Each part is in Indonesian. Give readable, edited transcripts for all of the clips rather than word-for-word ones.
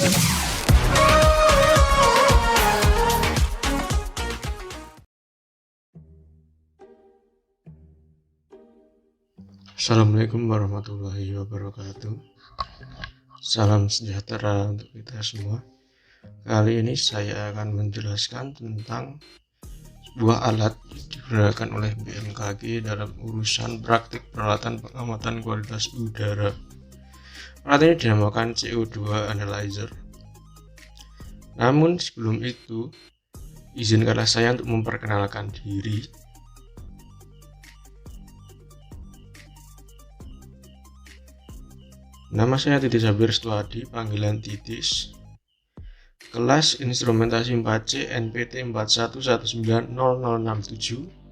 Assalamualaikum warahmatullahi wabarakatuh. Salam sejahtera untuk kita semua. Kali ini saya akan menjelaskan tentang sebuah alat yang digunakan oleh BMKG dalam urusan praktik peralatan pengamatan kualitas udara. Alat ini dinamakan CO2 Analyzer. Namun sebelum itu, izinkanlah saya untuk memperkenalkan diri. Nama saya Titis Sabir Setuadi, panggilan Titis. Kelas Instrumentasi 4C NPT 41190067.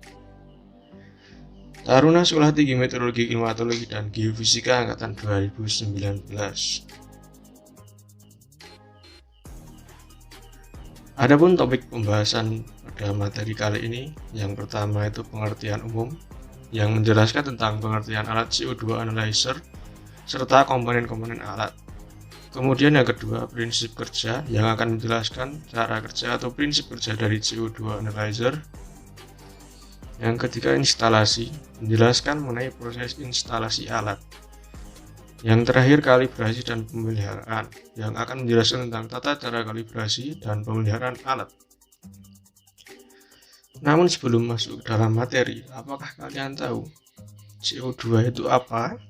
Taruna Sekolah Tinggi Meteorologi, Klimatologi, dan Geofisika Angkatan 2019. Adapun topik pembahasan pada materi kali ini, yang pertama itu pengertian umum, yang menjelaskan tentang pengertian alat CO2 Analyzer serta komponen-komponen alat. Kemudian yang kedua, prinsip kerja, yang akan menjelaskan cara kerja atau prinsip kerja dari CO2 Analyzer. Yang ketiga, instalasi, menjelaskan mengenai proses instalasi alat. Yang terakhir, kalibrasi dan pemeliharaan, yang akan menjelaskan tentang tata cara kalibrasi dan pemeliharaan alat. Namun sebelum masuk ke dalam materi, apakah kalian tahu CO2 itu apa?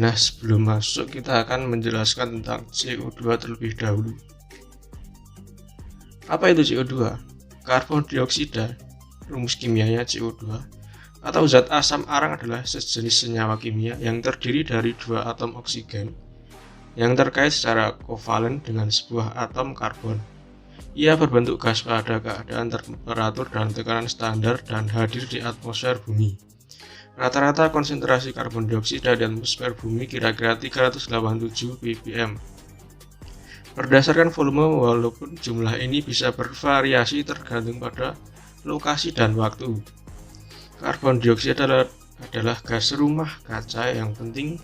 Nah, sebelum masuk kita akan menjelaskan tentang CO2 terlebih dahulu. Apa itu CO2? Karbon dioksida, rumus kimianya CO2, atau zat asam arang adalah sejenis senyawa kimia yang terdiri dari dua atom oksigen yang terkait secara kovalen dengan sebuah atom karbon. Ia berbentuk gas pada keadaan temperatur dan tekanan standar dan hadir di atmosfer bumi. Rata-rata konsentrasi karbon dioksida di atmosfer bumi kira-kira 387 ppm. Berdasarkan volume, walaupun jumlah ini bisa bervariasi tergantung pada lokasi dan waktu. Karbon dioksida adalah gas rumah kaca yang penting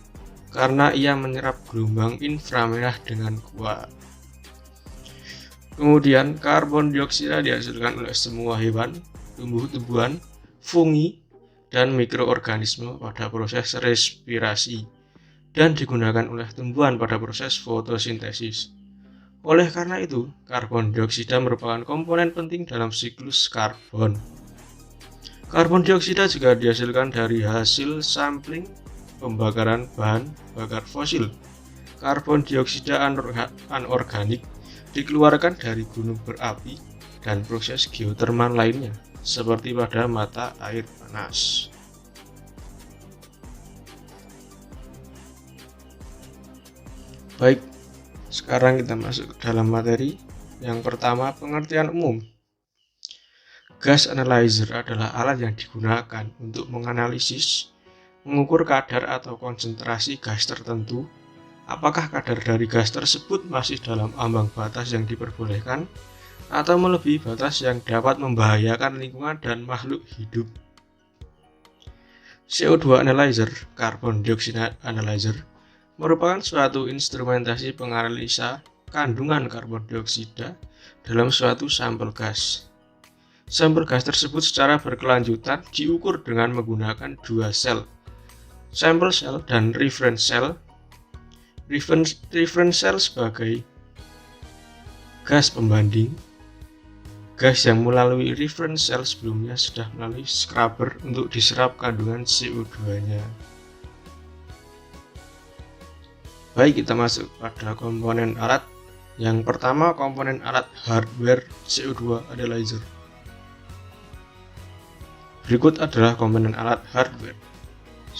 karena ia menyerap gelombang inframerah dengan kuat. Kemudian, karbon dioksida dihasilkan oleh semua hewan, tumbuh-tumbuhan, fungi, dan mikroorganisme pada proses respirasi, dan digunakan oleh tumbuhan pada proses fotosintesis. Oleh karena itu, karbon dioksida merupakan komponen penting dalam siklus karbon. Karbon dioksida juga dihasilkan dari hasil sampling pembakaran bahan bakar fosil. Karbon dioksida anorganik dikeluarkan dari gunung berapi dan proses geotermal lainnya, seperti pada mata air panas. Baik, sekarang kita masuk ke dalam materi. Yang pertama, pengertian umum. Gas analyzer adalah alat yang digunakan untuk menganalisis, mengukur kadar atau konsentrasi gas tertentu. Apakah kadar dari gas tersebut masih dalam ambang batas yang diperbolehkan, atau melebihi batas yang dapat membahayakan lingkungan dan makhluk hidup. CO2 Analyzer, Carbon Dioxide Analyzer, merupakan suatu instrumentasi penganalisa kandungan karbon dioksida dalam suatu sampel gas. Sampel gas tersebut secara berkelanjutan diukur dengan menggunakan dua sel, sampel cell dan reference cell. Reference cell sebagai gas pembanding. Gas yang melalui reference cell sebelumnya sudah melalui scrubber untuk diserap kandungan CO2-nya. Baik, kita masuk pada komponen alat. Yang pertama, komponen alat hardware CO2 Analyzer. Berikut adalah komponen alat hardware.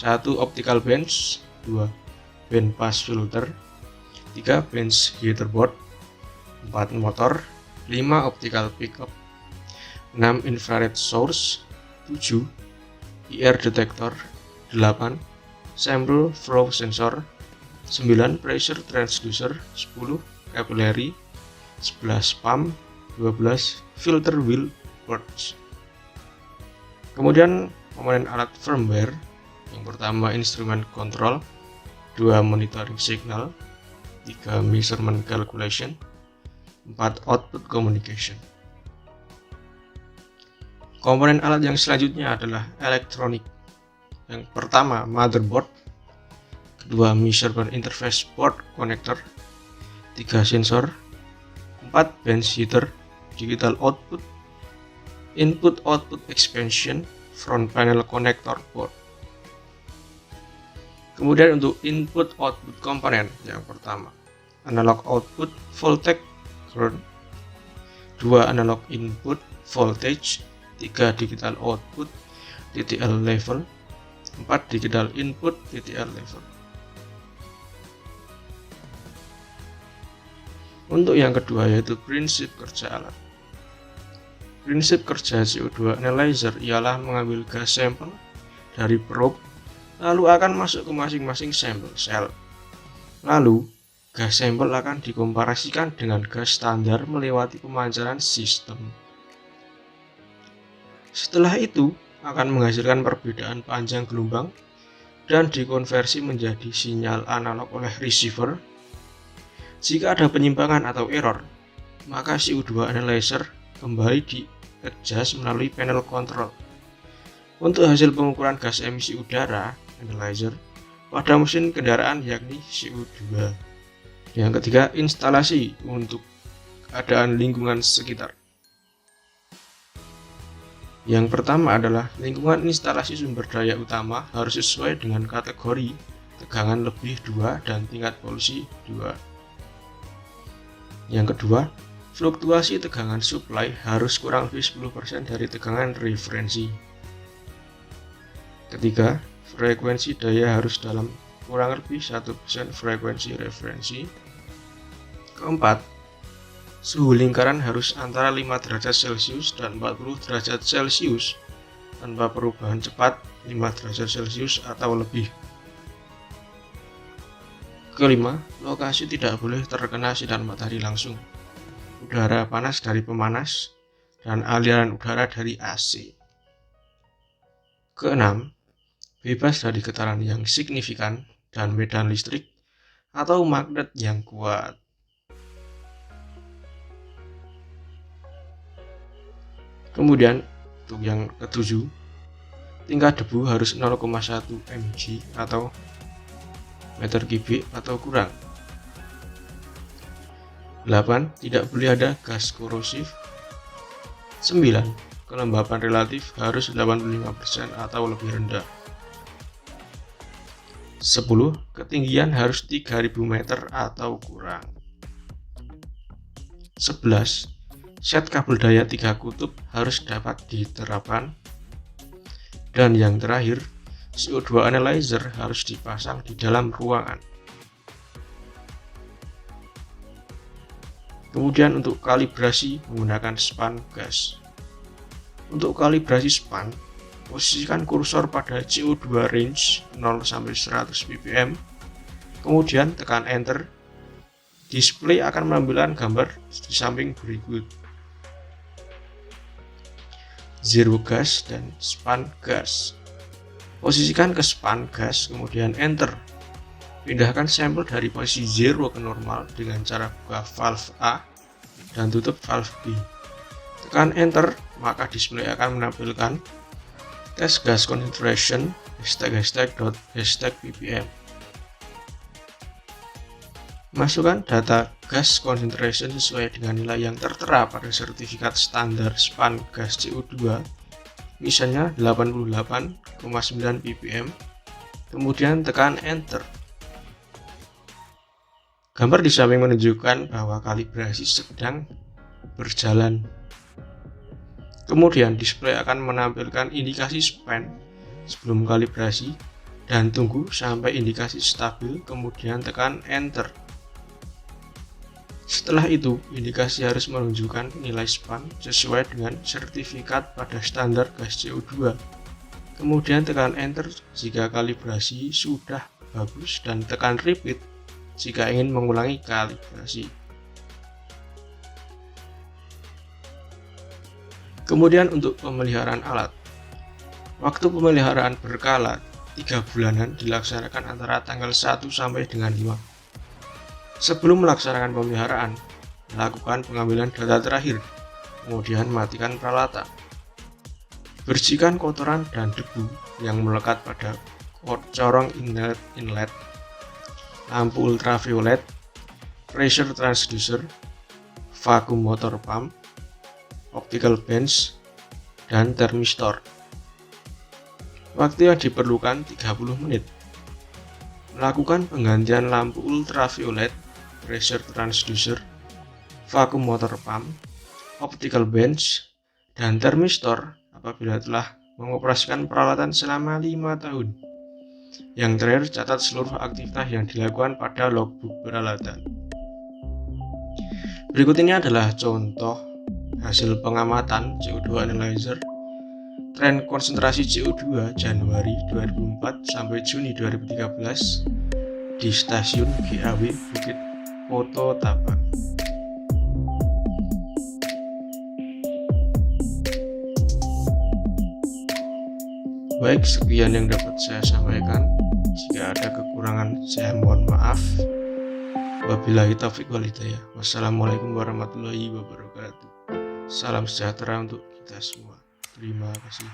1. Optical bench. 2. Band pass filter. 3. Bench heater board. 4. Motor. 5. Optical pickup. 6. Infrared source. 7. IR detector. 8. Sample flow sensor. 9. Pressure transducer. 10. Capillary. 11. Pump. 12. Filter wheel ports. Kemudian komponen alat firmware. Yang pertama, instrument control. 2. Monitoring signal. 3. Measurement calculation, 4. Output communication. Komponen alat yang selanjutnya adalah elektronik. Yang pertama, motherboard. Kedua, measurement interface board connector. 3. Sensor. 4. Bench heater, digital output, input-output expansion, front panel connector board. Kemudian untuk input-output komponen, yang pertama, analog output voltage ground. 2. Analog input voltage. 3. Digital output TTL level. 4. Digital input TTL level. Untuk yang kedua yaitu prinsip kerja alat. Prinsip kerja CO2 analyzer ialah mengambil gas sampel dari probe lalu akan masuk ke masing-masing sampel sel. Lalu gas sampel akan dikomparasikan dengan gas standar melewati pemancaran sistem. Setelah itu akan menghasilkan perbedaan panjang gelombang dan dikonversi menjadi sinyal analog oleh receiver. Jika ada penyimpangan atau error, maka CO2 analyzer kembali di-adjust melalui panel kontrol. Untuk hasil pengukuran gas emisi udara analyzer pada mesin kendaraan yakni CO2. Yang ketiga, instalasi untuk keadaan lingkungan sekitar. Yang pertama adalah lingkungan instalasi sumber daya utama harus sesuai dengan kategori tegangan lebih 2 dan tingkat polusi 2. Yang kedua, fluktuasi tegangan supply harus kurang lebih 10% dari tegangan referensi. Ketiga, frekuensi daya harus dalam kurang lebih 1% frekuensi referensi. Keempat, suhu lingkaran harus antara 5 derajat Celcius dan 40 derajat Celcius tanpa perubahan cepat 5 derajat Celcius atau lebih. Kelima, lokasi tidak boleh terkena sinar matahari langsung, udara panas dari pemanas, dan aliran udara dari AC. Keenam, bebas dari getaran yang signifikan dan medan listrik atau magnet yang kuat. Kemudian untuk yang ketujuh, tingkat debu harus 0,1 mg atau meter kubik atau kurang. 8. Tidak boleh ada gas korosif. 9. Kelembapan relatif harus 85% atau lebih rendah. 10. Ketinggian harus 3000 meter atau kurang. 11. Set kabel daya 3 kutub harus dapat diterapkan. Dan yang terakhir, CO2 analyzer harus dipasang di dalam ruangan. Kemudian untuk kalibrasi menggunakan span gas. Untuk kalibrasi span, posisikan kursor pada CO2 range 0 sampai 100 ppm. Kemudian tekan enter. Display akan menampilkan gambar di samping berikut: zero gas dan span gas. Posisikan ke span gas, kemudian enter. Pindahkan sampel dari posisi 0 ke normal dengan cara buka valve A dan tutup valve B. Tekan enter, maka display akan menampilkan test gas concentration ##.#ppm. Masukkan data gas concentration sesuai dengan nilai yang tertera pada sertifikat standar span gas CO2, misalnya 88,9 ppm, kemudian tekan enter. Gambar di samping menunjukkan bahwa kalibrasi sedang berjalan. Kemudian display akan menampilkan indikasi span sebelum kalibrasi dan tunggu sampai indikasi stabil, kemudian tekan enter. Setelah itu, indikasi harus menunjukkan nilai span sesuai dengan sertifikat pada standar gas CO2. Kemudian tekan enter jika kalibrasi sudah bagus dan tekan repeat jika ingin mengulangi kalibrasi. Kemudian untuk pemeliharaan alat. Waktu pemeliharaan berkala 3 bulanan dilaksanakan antara tanggal 1 sampai dengan 5. Sebelum melaksanakan pemeliharaan, lakukan pengambilan data terakhir, kemudian matikan peralatan. Bersihkan kotoran dan debu yang melekat pada corong inlet, lampu ultraviolet, pressure transducer, vacuum motor pump, optical bench, dan thermistor. Waktu yang diperlukan 30 menit. Melakukan penggantian lampu ultraviolet, pressure transducer, vacuum motor pump, optical bench, dan thermistor apabila telah mengoperasikan peralatan selama 5 tahun. Yang terakhir, catat seluruh aktivitas yang dilakukan pada logbook peralatan. Berikut ini adalah contoh hasil pengamatan CO2 analyzer tren konsentrasi CO2 Januari 2004 sampai Juni 2013 di stasiun GAW Bukit Koto Tapa. Baik, sekian yang dapat saya sampaikan. Jika ada kekurangan, saya mohon maaf. Wabillahi taufiq wal hidayah. Wassalamualaikum warahmatullahi wabarakatuh. Salam sejahtera untuk kita semua. Terima kasih.